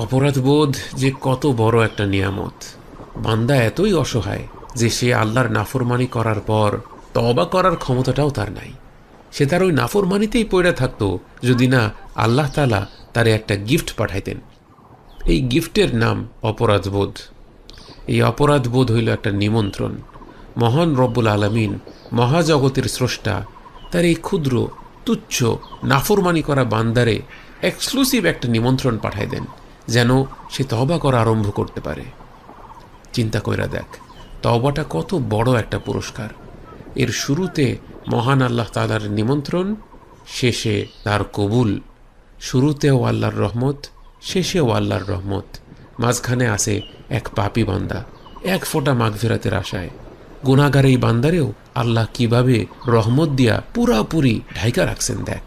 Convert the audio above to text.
অপরাধবোধ যে কত বড় একটা নিয়ামত। বান্দা এতই অসহায় যে সে আল্লাহর নাফরমানি করার পর তওবা করার ক্ষমতাটাও তার নাই। সে তার ওই নাফরমানিতেই পড়ে থাকতো যদি না আল্লাহ তাআলা তারে একটা গিফট পাঠাইতেন। এই গিফটের নাম অপরাধবোধ। এই অপরাধবোধ হইল একটা নিমন্ত্রণ। মহান রব্বুল আলামিন, মহাজগতের স্রষ্টা, তার এই ক্ষুদ্র তুচ্ছ নাফরমানি করা বান্দারে এক্সক্লুসিভ একটা নিমন্ত্রণ পাঠায় দেন যেন সে তওবা করা আরম্ভ করতে পারে। চিন্তা কইরা দেখ, তওবাটা কত বড় একটা পুরস্কার। এর শুরুতে মহান আল্লাহ তাআলার নিমন্ত্রণ, শেষে তার কবুল। শুরুতেও আল্লাহর রহমত, শেষেও আল্লাহর রহমত, মাঝখানে আছে এক পাপী বান্দা এক ফোঁটা মাগফিরাতের আশায়। গুনাহগার এই বান্দারেও আল্লাহ কিভাবে রহমত দিয়া পুরাপুরি ঢাইকা রাখছেন দেখ।